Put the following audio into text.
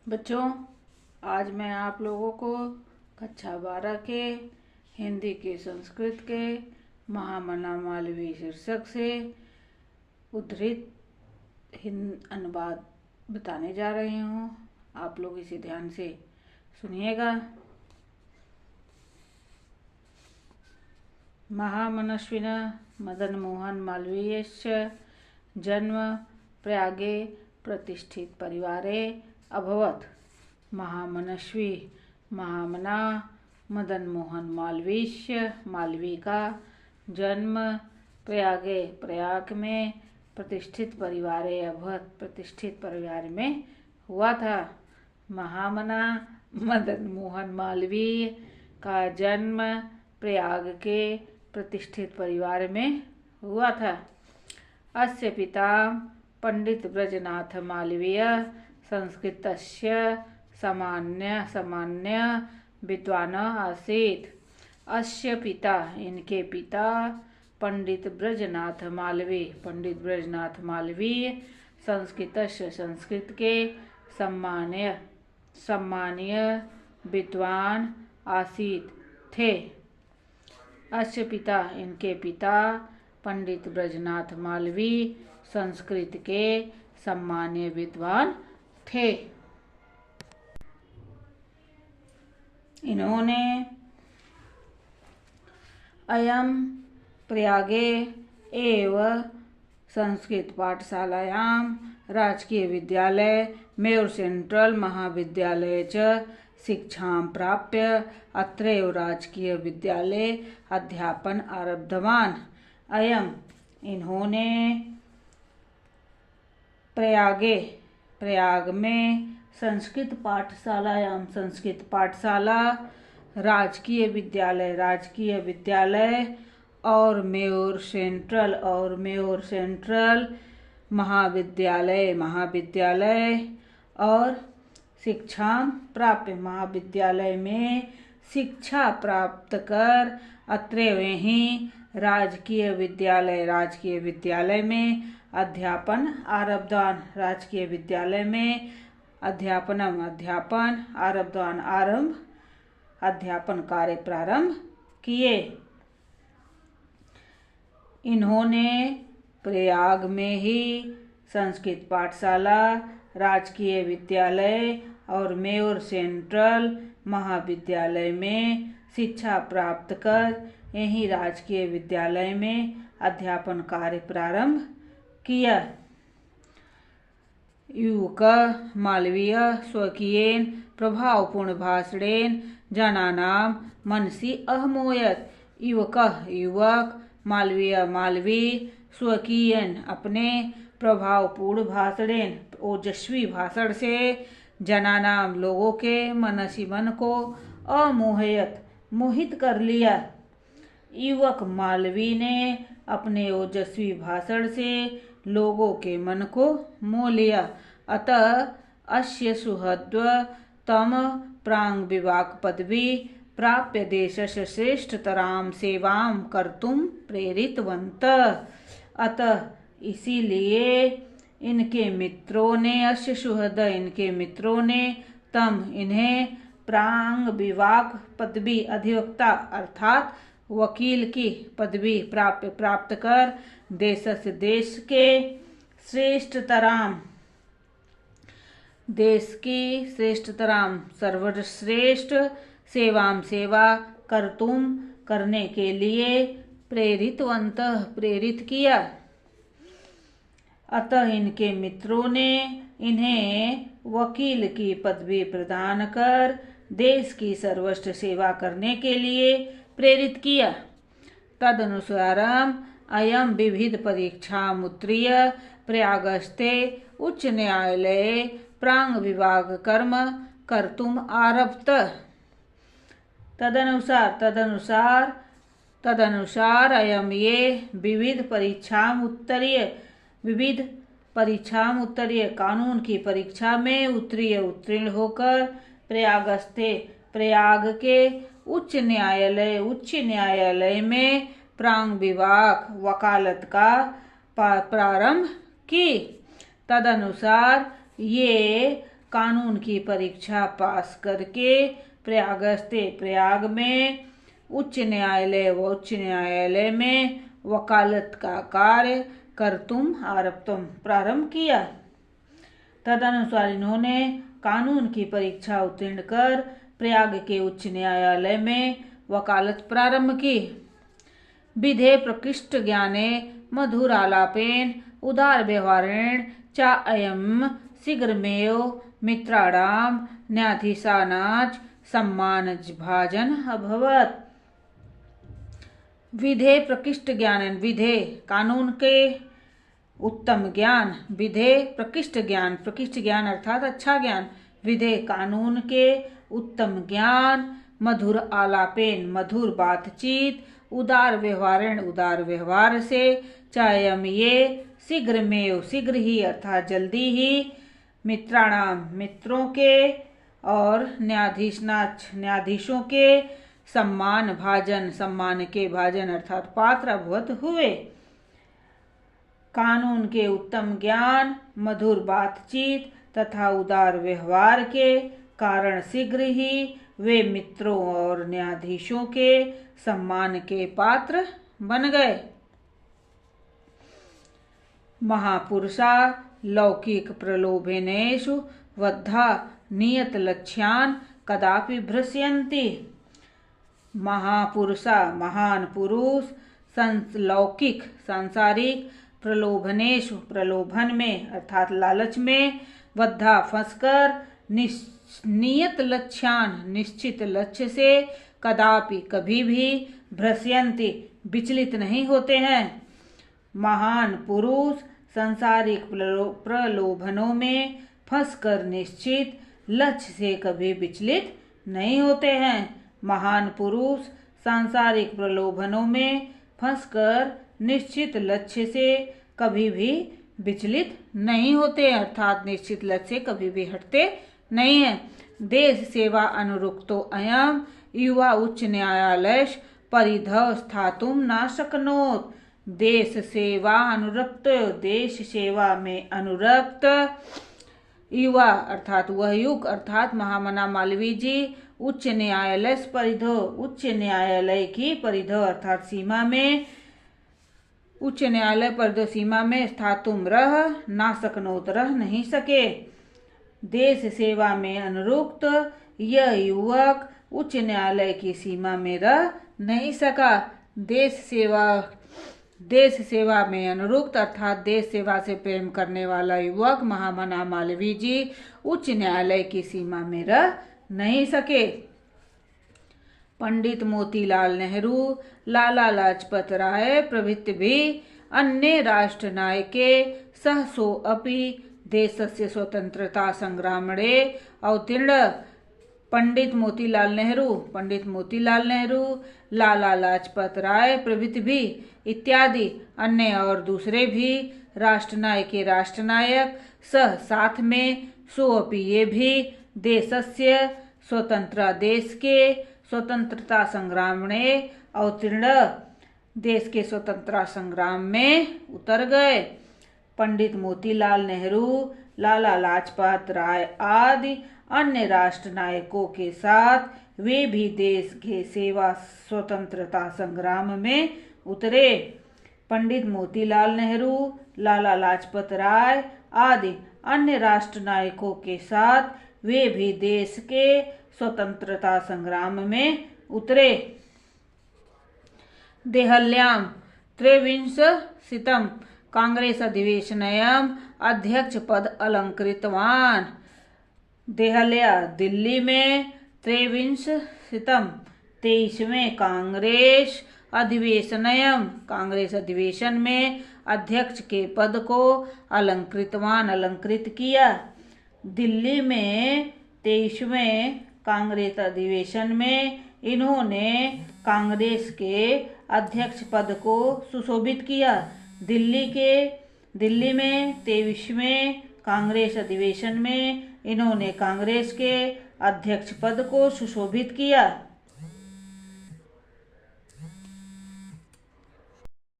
बच्चों, आज मैं आप लोगों को कक्षा 12 के हिंदी के संस्कृत के महामना मालवीय शीर्षक से उद्धृत अनुवाद बताने जा रही हूँ। आप लोग इसे ध्यान से सुनिएगा। महामनस्विनः मदन मोहन मालवीयस्य जन्म प्रयागे प्रतिष्ठित परिवारे अभवत्। महामनस्वी महामना मदन मोहन मालवीय मालवीय का जन्म प्रयागे प्रयाग में प्रतिष्ठित परिवारे अभवत् प्रतिष्ठित परिवार में हुआ था। महामना मदन मोहन मालवीय का जन्म प्रयाग के प्रतिष्ठित परिवार में हुआ था। अस्य पिता पंडित ब्रजनाथ मालवीय संस्कृतस्य सामान्य विद्वान आसीत्। अस्य पिता इनके पिता पंडित ब्रजनाथ मालवीय संस्कृतस्य संस्कृत के सम्मानीय विद्वान आसीत् थे। अस्य पिता इनके पिता पंडित ब्रजनाथ मालवीय संस्कृत के सम्मानीय विद्वान थे। इन्होंने अयम प्रयागे एव संस्कृत पाठशालायां राजकीय विद्यालय मेयूर सेंट्रल महाविद्यालय च शिक्षां प्राप्य अत्रैव राजकीय विद्यालये अध्यापन आरब्धवान्। अयम इन्होंने प्रयाग में संस्कृत पाठशाला राजकीय विद्यालय और मेयूर सेंट्रल महाविद्यालय और शिक्षा प्राप्त महाविद्यालय में शिक्षा प्राप्त कर अत्रैव ही राजकीय विद्यालय में अध्यापन आरब्धवान्। राजकीय विद्यालय में अध्यापन आरब्धवान् अध्यापन कार्य प्रारंभ किए। इन्होंने प्रयाग में ही संस्कृत पाठशाला राजकीय विद्यालय और मेयूर सेंट्रल महाविद्यालय में शिक्षा प्राप्त कर यही राजकीय विद्यालय में अध्यापन कार्य प्रारंभ किया। युवक मालवीय स्वकीयेन प्रभावपूर्ण भाषणेन जनानां मनसि अहमोयत। युवक मालवीय स्वकीयेन अपने प्रभावपूर्ण भाषणेन ओजस्वी भाषण से जनानां लोगों के मन को अमोहयत मोहित कर लिया। युवक मालवीय ने अपने ओजस्वी भाषण से लोगों के मन को मोह लिया। अतः अस्य सुहृद्व तम प्रांग विवाक पदवी प्राप्य देशस्य श्रेष्ठतरां सेवां कर्तुं प्रेरितवन्तः। अतः इसीलिए इनके मित्रों ने तम इन्हें प्रांग विवाक पदवी अधिवक्ता अर्थात वकील की पदवी प्राप्त कर देश के श्रेष्ठतराम सर्वश्रेष्ठ सेवा करने के लिए प्रेरित किया। अतः इनके मित्रों ने इन्हें वकील की पदवी प्रदान कर देश की सर्वश्रेष्ठ सेवा करने के लिए प्रेरित किया। तदनुसारम अयम विविध परीक्षाम् उत्तीर्य प्रयागस्थे उच्च न्यायालये प्रांग विभाग कर्म कर्तुम आरभत। तदनुसार अयम ये विविध परीक्षाम् उत्तीर्य कानून की परीक्षा में उत्तीर्ण होकर प्रयाग के उच्च न्यायालय में प्रांग विभाग वकालत का प्रारंभ की। तदनुसार ये कानून की परीक्षा पास करके प्रयाग में उच्च न्यायालय व उच्च न्यायालय में वकालत का कार्य कर्तुम प्रारंभ किया। तदनुसार इन्होंने कानून की परीक्षा उत्तीर्ण कर प्रयाग के उच्च न्यायालय में वकालत प्रारंभ की। विधे प्रकृष्ट ज्ञाने मधुरालापेन उदार व्यवहारेण चा अयम शीघ्रमेव मित्राणाम न्यायाधीशानाच सम्मान भाजन अभवत। विधे प्रकृष्ट ज्ञान, विधे कानून के उत्तम ज्ञान, विधे प्रकृष्ट ज्ञान अर्थात अच्छा ज्ञान, विधे कानून के उत्तम ज्ञान, मधुर आलापेन मधुर बातचीत, उदार व्यवहार से, चायम ये शीघ्र ही अर्थात जल्दी ही, मित्राणाम मित्रों के और न्यायाधीशों के सम्मान के भाजन अर्थात पात्र अभवत हुए। कानून के उत्तम ज्ञान, मधुर बातचीत तथा उदार व्यवहार के कारण शीघ्र ही वे मित्रों और न्यायाधीशों के सम्मान के पात्र बन गए। महापुरुषा लौकिक प्रलोभनेषु बद्धा नियत लक्ष्यान् कदापि भ्रश्यन्ति। महापुरुषा महान पुरुष लौकिक सांसारिक प्रलोभन में अर्थात लालच में, बद्धा फंसकर, नियत लक्ष्यान निश्चित लक्ष्य से, कदापि कभी भी, भ्रश्यन्ति विचलित नहीं होते हैं। महान पुरुष सांसारिक प्रलोभनों में फंसकर निश्चित लक्ष्य से कभी विचलित नहीं होते हैं। महान पुरुष सांसारिक प्रलोभनों में फंसकर निश्चित लक्ष्य से कभी भी विचलित नहीं होते, अर्थात निश्चित लक्ष्य से कभी भी हटते नहीं है। देश सेवा अनुरुक्तो अयम युवा उच्च न्यायालय परिधौ स्थातुम न शक्नोत। देश सेवा में अनुरक्त युवा अर्थात वह युग अर्थात महामना मालवीय जी उच्च न्यायालय परिधो उच्च न्यायालय की परिधो अर्थात सीमा में, उच्च न्यायालय परिधो सीमा में स्थातुम रह ना सकनोत रह नहीं सके। देश सेवा में अनुरुक्त यह युवक उच्च न्यायालय की सीमा में रह नहीं सका। देश सेवा में अनुरुक्त अर्थात देश सेवा से प्रेम करने वाला युवक महामना मालवीय जी उच्च न्यायालय की सीमा में रह नहीं सके। पंडित मोतीलाल नेहरू, लाला लाजपत राय प्रभृति भी अन्य राष्ट्र नायके सहसो अपि देशस्य स्वतंत्रता संग्रामणे अवतीर्ण। पंडित मोतीलाल नेहरू, लाला लाजपत राय प्रभृति भी इत्यादि अन्य और दूसरे भी राष्ट्र नायक साथ में सोअपि ये भी देशस्य देश के स्वतंत्रता संग्राम में अवतीर्ण देश के स्वतंत्रता संग्राम में उतर गए। पंडित मोतीलाल नेहरू, लाला लाजपत राय आदि अन्य राष्ट्र नायकों के साथ वे भी देश के सेवा स्वतंत्रता संग्राम में उतरे। पंडित मोतीलाल नेहरू, लाला लाजपत राय आदि अन्य राष्ट्र नायकों के साथ वे भी देश के स्वतंत्रता संग्राम में उतरे। देहल्यां त्रयोविंशतितम कांग्रेस अधिवेशनयम् अध्यक्ष पद अलंकृतवान्। देहल्या दिल्ली में 23वें कांग्रेस अधिवेशन में अध्यक्ष के पद को अलंकृत किया। दिल्ली में 23वें कांग्रेस अधिवेशन में इन्होंने कांग्रेस के अध्यक्ष पद को सुशोभित किया। दिल्ली में 23वें कांग्रेस अधिवेशन में इन्होंने कांग्रेस के अध्यक्ष पद को सुशोभित किया।